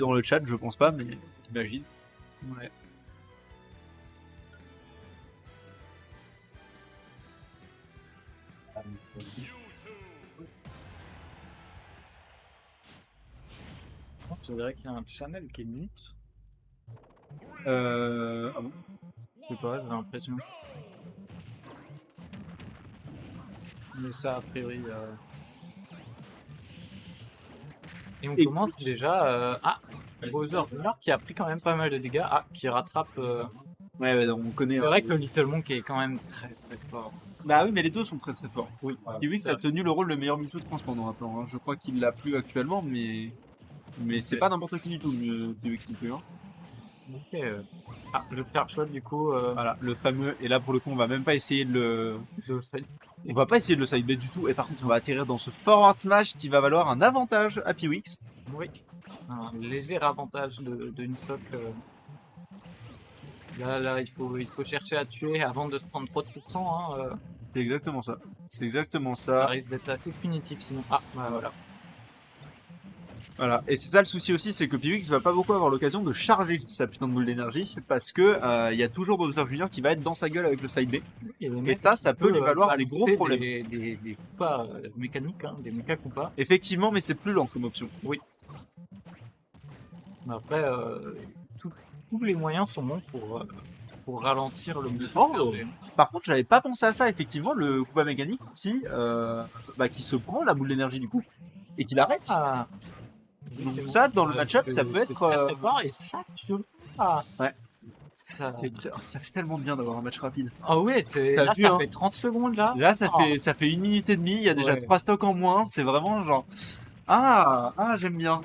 dans le chat, je pense pas, mais j'imagine. Ouais. Je dirais qu'il y a un channel qui est mute. Ah bon? Je sais pas, j'ai l'impression. Mais ça, a priori. Et on commence déjà. Bowser Junior qui a pris quand même pas mal de dégâts. Qui rattrape. Ouais, donc on connaît. C'est vrai que le Little Monk est quand même très très fort. Bah oui, mais les deux sont très très forts. Oui. Piwix a tenu le rôle de meilleur Mewtwo de France pendant un temps. Hein. Je crois qu'il l'a plus actuellement, mais c'est pas n'importe qui du tout, Piwix non plus. Hein. Ok. Le Fair Shot du coup. Voilà, le fameux. Et là pour le coup, on va même pas essayer de le. Side. On va pas essayer de le sidebait du tout. Et par contre, on va atterrir dans ce forward smash qui va valoir un avantage à Piwix. Oui. Un léger avantage d'une stock. Là, il faut chercher à tuer avant de se prendre trop de pourcents. Hein, C'est exactement ça. C'est exactement Ça ça. risque d'être assez punitif sinon. Voilà. Voilà. Et c'est ça le souci aussi, c'est que Piwix va pas beaucoup avoir l'occasion de charger sa putain de boule d'énergie parce que y a toujours Bowser Jr. qui va être dans sa gueule avec le side B. Et ça peut lui valoir des gros problèmes. Des coupas mécaniques, hein, des méca coupas. Effectivement, mais c'est plus lent comme option. Oui. Mais après, tous les moyens sont bons pour ralentir le mouvement. Par contre, j'avais pas pensé à ça, effectivement, le Koopa mécanique qui se prend la boule d'énergie du coup et qui l'arrête. Donc ça, dans le match-up, ça peut être... très fort et ça, tu vois. Ouais. Ça fait tellement de bien d'avoir un match rapide. Ah ouais, là ça fait 30 secondes là. Là, ça fait 1 minute et demie, il y a déjà 3 stocks en moins, c'est vraiment genre... j'aime bien.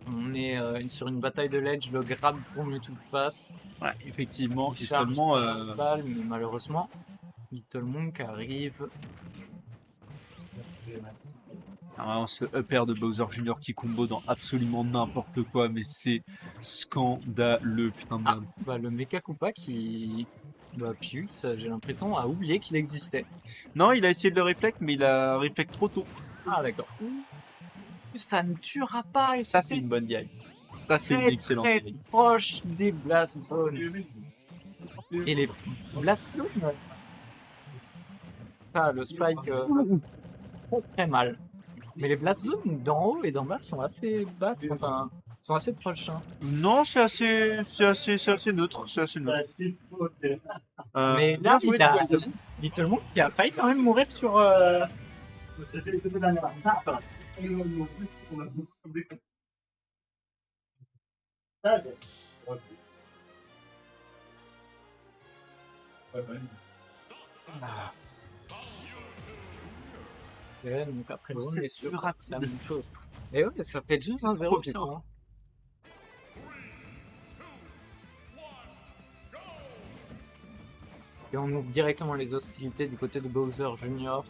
On est sur une bataille de ledge, le grab pour Mewtwo passe. Ouais, effectivement, il seulement balle, mais malheureusement, Little Monk arrive. Ce up air de Bowser Jr. qui combo dans absolument n'importe quoi, mais c'est scandaleux, putain de merde. Le Mecha Koopa qui... Piwix, j'ai l'impression, a oublié qu'il existait. Non, il a essayé de le réflecte, mais il a réflecte trop tôt. Ah d'accord. Ça ne tuera pas. Et ça, c'est une bonne dive. Ça, c'est une excellente très proche des Blast Zones. Et les Blast Zones, le Spike, très mal. Mais les Blast Zones d'en haut et d'en bas sont assez basses, enfin, sont assez proches. Hein. Non, c'est assez neutre. C'est assez neutre. Mais là, il a Little Monk qui a failli quand même mourir sur... donc après, c'est sûr, c'est la même chose. Et ouais, ça fait juste 1-0 du coup. Et on ouvre directement les hostilités du côté de Bowser Junior.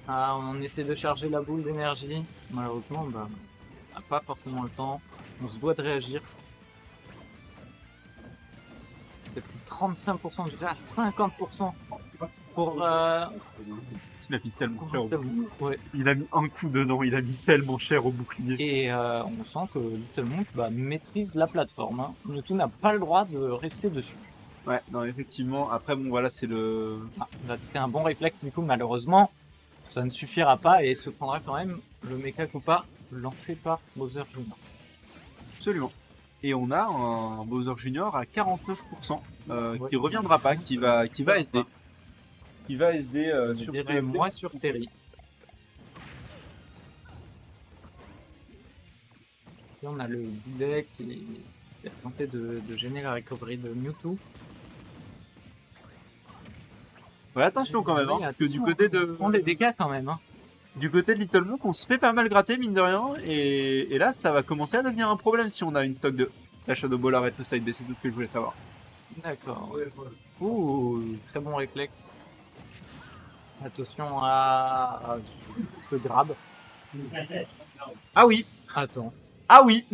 On essaie de charger la boule d'énergie. Malheureusement, on n'a pas forcément le temps. On se doit de réagir. Depuis 35%, déjà à 50% pour... Il a mis tellement cher au bouclier. Ouais. Il a mis un coup dedans, il a mis tellement cher au bouclier. Et on sent que Little Monk maîtrise la plateforme. Hein. Mewtwo n'a pas le droit de rester dessus. Ouais, non, effectivement. Après, bon, voilà, c'est le... C'était un bon réflexe, du coup, malheureusement, ça ne suffira pas et se prendra quand même le Mecha Koopa lancé par Bowser Jr. Absolument. Et on a un Bowser Junior à 49%, qui reviendra pas, qui va SD. Qui va SD sur moi sur Terry. Et on a le Billet qui a tenté de gêner la recovery de Mewtwo. Ouais, attention quand même, hein, que du côté de... On prend des dégâts quand même. Hein. Du côté de Little Monk, on se fait pas mal gratter, mine de rien, et là, ça va commencer à devenir un problème si on a une stock de... La Shadow Ball arrête le side B, c'est tout ce que je voulais savoir. D'accord. Ouh, très bon réflexe. Attention à ce grab. Ah oui. Attends. Ah oui.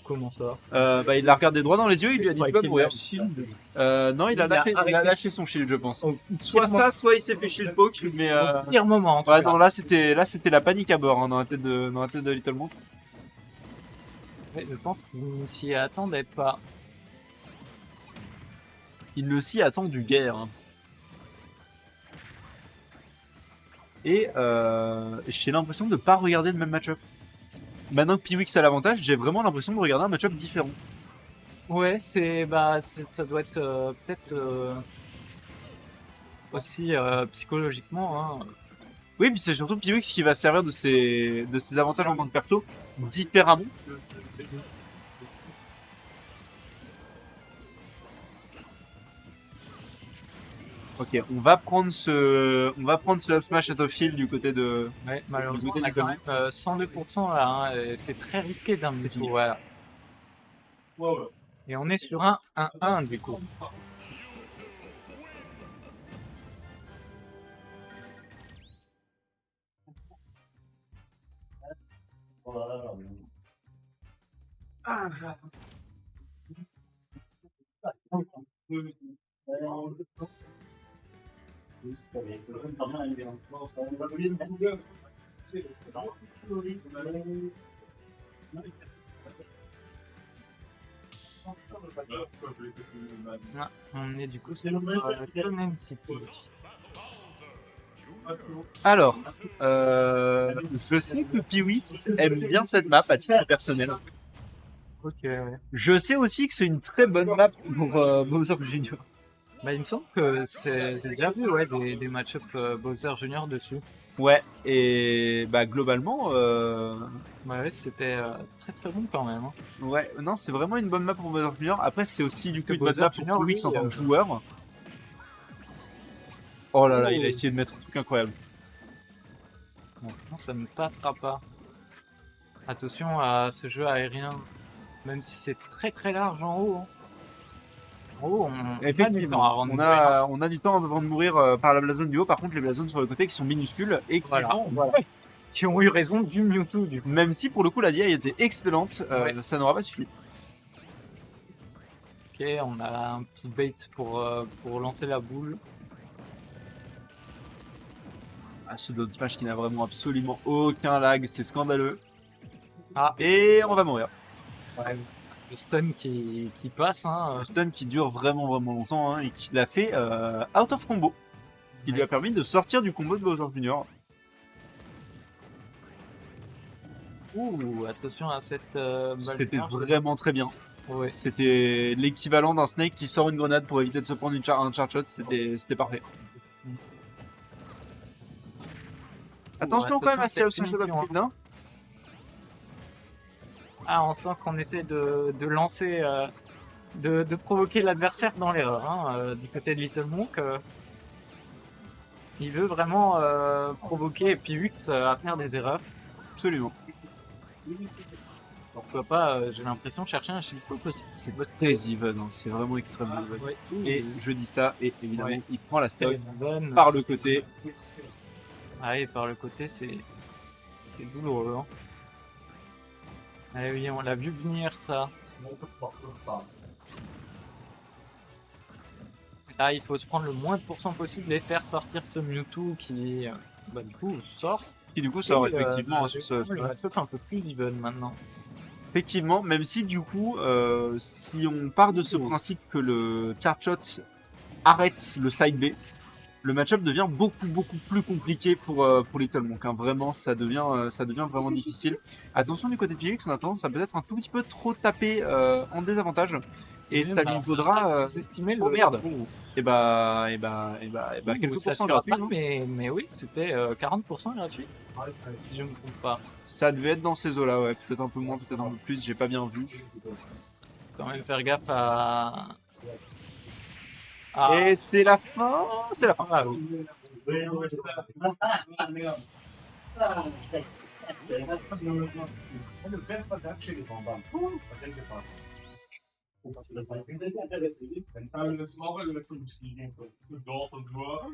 Comment ça? Bah, il l'a regardé droit dans les yeux, il lui a dit pas mourir. shield. Non, il a lâché son shield, je pense. Au Soit ça, soit il s'est fait shield poke, mais. Au pire moment. En tout Ouais, cas. non, là c'était la panique à bord hein, dans la tête de Little Monk. Ouais, je pense qu'il ne s'y attendait pas. Il ne s'y attend du guère. Hein. Et j'ai l'impression de ne pas regarder le même match-up. Maintenant que Piwix a l'avantage, j'ai vraiment l'impression de regarder un match-up différent. Ouais, ça doit être peut-être aussi psychologiquement. Hein. Oui, puis c'est surtout Piwix qui va servir de ses avantages en tant que perso différemment. Ok, on va prendre ce up smash at off heal du côté de. Ouais, malheureusement, Du on côté a du quand même 102% là. Hein, et c'est très risqué d'un C'est Mewtwo, fini. voilà. Et on est sur un 1-1 du coup. Ah, on est du coup sur Tonen City. Alors, je sais que Piwix aime bien cette map à titre personnel. Ok, ouais. Je sais aussi que c'est une très bonne map pour Bowser Jr. Bah, il me semble que j'ai déjà vu ouais, des match-up Bowser Junior dessus. Ouais, et bah globalement, Ouais, c'était très très bon quand même. Hein. ouais, non, c'est vraiment une bonne map pour Bowser Jr. Après, c'est aussi du Parce coup que une bonne Bowser map pour Jr., Piwix en lui, tant que joueur. Oh là là, il a Oh. essayé de mettre un truc incroyable. Non, ça ne passera pas. Attention à ce jeu aérien, même si c'est très très large en haut. Hein. En haut, on a du Effectivement, temps avant de mourir. on a du temps avant de mourir par la blazone du haut. Par contre, les blazones sur le côté qui sont minuscules et qui vont, Qui ont eu raison du Mewtwo du coup. même si pour le coup la DI était excellente, ça n'aura pas suffi. Ok, on a un petit bait pour lancer la boule. Ah, ce dodge smash qui n'a vraiment absolument aucun lag, c'est scandaleux. Ah. Et on va mourir. Ouais. Le stun qui passe. Hein. Un stun qui dure vraiment longtemps hein, et qui l'a fait out of combo. Qui lui a permis de sortir du combo de Bowser Jr. Ouh, attention à cette balle. C'était vraiment très bien. Ouais. C'était l'équivalent d'un Snake qui sort une grenade pour éviter de se prendre un charge shot, c'était parfait. Attention quand même à ces options hein. Ah, on sent qu'on essaie de lancer, de provoquer l'adversaire dans l'erreur. Hein, du côté de Little Monk, il veut vraiment provoquer Piwix à faire des erreurs. Absolument. Pourquoi pas, j'ai l'impression, chercher un shield poke aussi. C'est très even, hein, c'est vraiment extrêmement even. Ouais. Et je dis ça, et évidemment, Ouais. il prend la Très stack bonne. par le côté. Ah oui, par le côté, c'est douloureux. Hein. Ah oui, on l'a vu venir, ça. Là, il faut se prendre le moins de pourcent possible et faire sortir ce Mewtwo qui, bah, du coup, sort. Et du coup, ça aurait effectivement un peu plus even maintenant. Effectivement, même si du coup, si on part de ce principe que le card shot arrête le side B, le match-up devient beaucoup plus compliqué pour Little Monk. Hein. Vraiment, ça devient vraiment difficile. Attention du côté de Piwix, on a tendance à peut-être un tout petit peu trop taper en désavantage. Et ça lui vaudra... estimer oh le... merde. Et bah, quelques ça pourcents tue pas, gratuits. mais oui, c'était 40% gratuit, si je me trompe pas. Ça devait être dans ces eaux-là, ouais. Peut-être un peu moins, peut-être un peu plus, j'ai pas bien vu. Quand même faire gaffe à... Et c'est la fin. C'est la fin. Ah oui. Le soir, le maximum de c'est dehors, ça se voit.